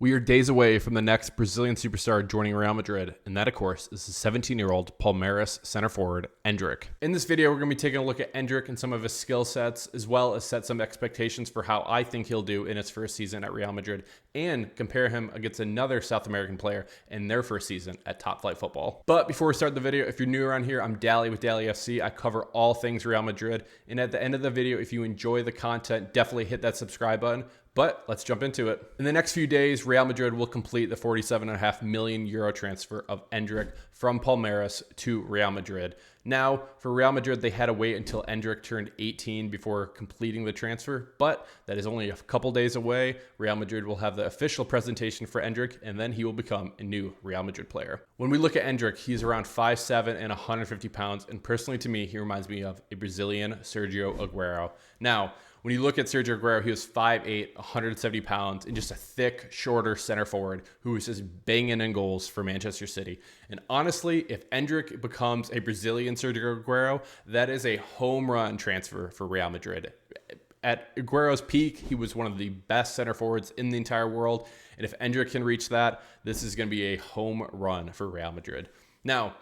We are days away from the next Brazilian superstar joining Real Madrid, and that, of course, is the 17-year-old Palmeiras center forward, Endrick. In this video, we're going to be taking a look at Endrick and some of his skill sets, as well as set some expectations for how I think he'll do in his first season at Real Madrid, and compare him against another South American player in their first season at Top Flight Football. But before we start the video, if you're new around here, I'm Dally with Dally FC. I cover all things Real Madrid, and at the end of the video, if you enjoy the content, definitely hit that subscribe button. But let's jump into it. In the next few days, Real Madrid will complete the 47.5 million euro transfer of Endrick from Palmeiras to Real Madrid. Now, for Real Madrid, they had to wait until Endrick turned 18 before completing the transfer, but that is only a couple days away. Real Madrid will have the official presentation for Endrick, and then he will become a new Real Madrid player. When we look at Endrick, he's around 5'7" and 150 pounds, and personally to me, he reminds me of a Brazilian Sergio Aguero. Now, when you look at Sergio Aguero, he was 5'8", 170 pounds, and just a thick, shorter center forward who was just banging in goals for Manchester City. And honestly, if Endrick becomes a Brazilian Sergio Aguero, that is a home run transfer for Real Madrid. At Aguero's peak, he was one of the best center forwards in the entire world. And if Endrick can reach that, this is going to be a home run for Real Madrid. Now,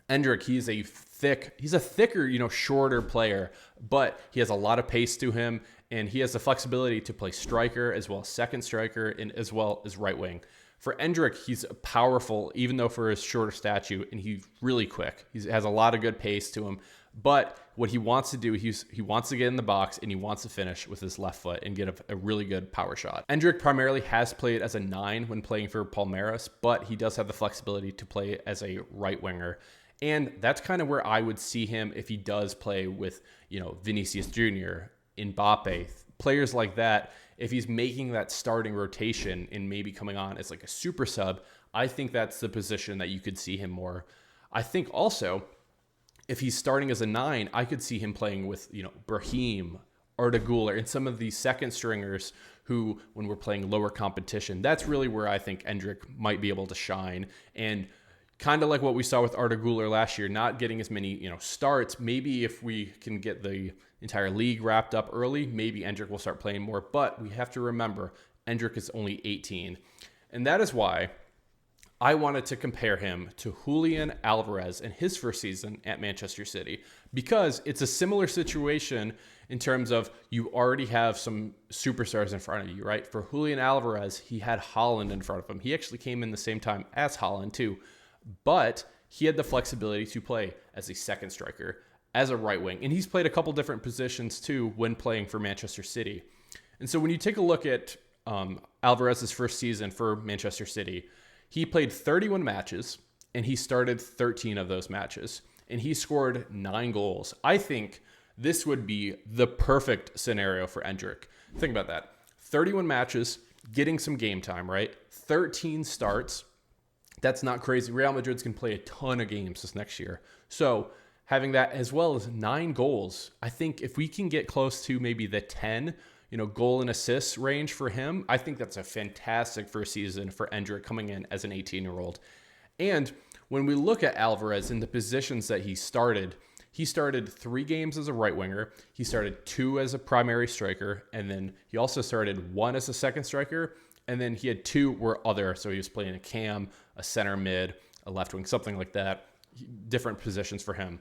Endrick, he's a thicker, shorter player, but he has a lot of pace to him, and he has the flexibility to play striker as well as second striker and as well as right wing. For Endrick, he's powerful, even though for his shorter stature, and he's really quick. He has a lot of good pace to him. But what he wants to do, he wants to get in the box and he wants to finish with his left foot and get a really good power shot. Endrick primarily has played as a 9 when playing for Palmeiras, but he does have the flexibility to play as a right winger. And that's kind of where I would see him if he does play with, Vinicius Jr., Mbappe, players like that. If he's making that starting rotation and maybe coming on as like a super sub, I think that's the position that you could see him more. I think also, if he's starting as a 9, I could see him playing with, Brahim, Arda Güler, and some of these second stringers who, when we're playing lower competition, that's really where I think Endrick might be able to shine. And kind of like what we saw with Arda Güler last year, not getting as many, starts. Maybe if we can get the entire league wrapped up early, maybe Endrick will start playing more. But we have to remember, Endrick is only 18. And that is why I wanted to compare him to Julian Alvarez in his first season at Manchester City, because it's a similar situation in terms of you already have some superstars in front of you, right? For Julian Alvarez, he had Haaland in front of him. He actually came in the same time as Haaland too. But he had the flexibility to play as a second striker, as a right wing. And he's played a couple different positions too when playing for Manchester City. And so when you take a look at Alvarez's first season for Manchester City, he played 31 matches and he started 13 of those matches. And he scored 9 goals. I think this would be the perfect scenario for Endrick. Think about that. 31 matches, getting some game time, right? 13 starts. That's not crazy. Real Madrid's going to play a ton of games this next year. So having that as well as 9 goals, I think if we can get close to maybe the 10, goal and assists range for him, I think that's a fantastic first season for Endrick coming in as an 18-year-old. And when we look at Alvarez in the positions that he started 3 games as a right winger. He started 2 as a primary striker. And then he also started 1 as a second striker. And then he had 2 were other. So he was playing a cam, a center mid, a left wing, something like that. Different positions for him.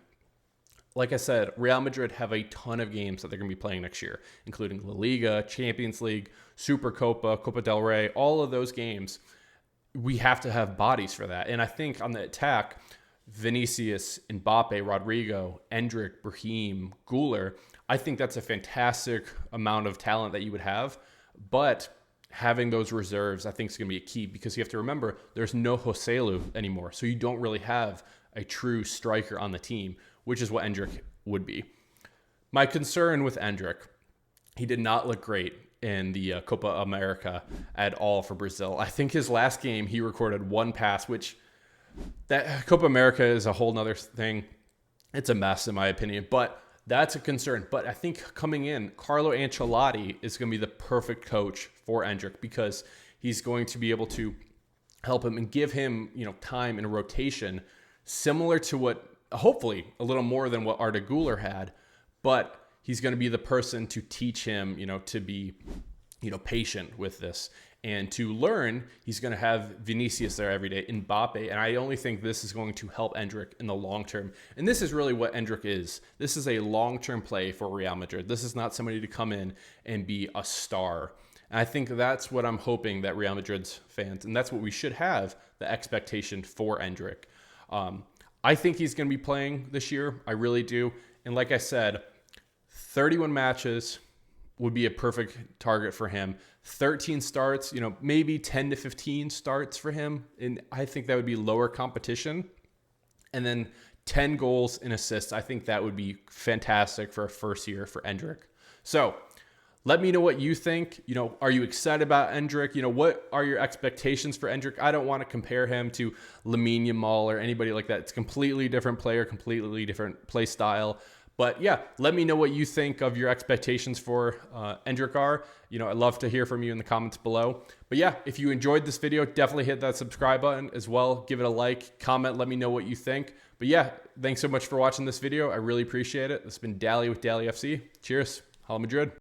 Like I said, Real Madrid have a ton of games that they're going to be playing next year, including La Liga, Champions League, Supercopa, Copa del Rey, all of those games. We have to have bodies for that. And I think on the attack, Vinicius, Mbappe, Rodrigo, Endrick, Brahim, Güler, I think that's a fantastic amount of talent that you would have. But having those reserves, I think, is going to be a key, because you have to remember there's no Joselu anymore. So you don't really have a true striker on the team, which is what Endrick would be. My concern with Endrick, he did not look great in the Copa America at all for Brazil. I think his last game, he recorded 1 pass, which that Copa America is a whole nother thing. It's a mess in my opinion, but that's a concern. But I think coming in, Carlo Ancelotti is going to be the perfect coach for Endrick, because he's going to be able to help him and give him, time and rotation similar to what, hopefully a little more than what Arda Güler had, but he's going to be the person to teach him, to be, patient with this. And to learn, he's going to have Vinicius there every day, Mbappe. And I only think this is going to help Endrick in the long term. And this is really what Endrick is. This is a long-term play for Real Madrid. This is not somebody to come in and be a star. And I think that's what I'm hoping that Real Madrid's fans, and that's what we should have, the expectation for Endrick. I think he's going to be playing this year. I really do. And like I said, 31 matches would be a perfect target for him. 13 starts, maybe 10 to 15 starts for him. And I think that would be lower competition. And then 10 goals and assists. I think that would be fantastic for a first year for Endrick. So let me know what you think. Are you excited about Endrick? What are your expectations for Endrick? I don't want to compare him to Lamine Yamal or anybody like that. It's a completely different player, completely different play style. But yeah, let me know what you think of your expectations for Endrick are. I'd love to hear from you in the comments below. But yeah, if you enjoyed this video, definitely hit that subscribe button as well. Give it a like, comment, let me know what you think. But yeah, thanks so much for watching this video. I really appreciate it. This has been Dally with Dally FC. Cheers. Hala Madrid.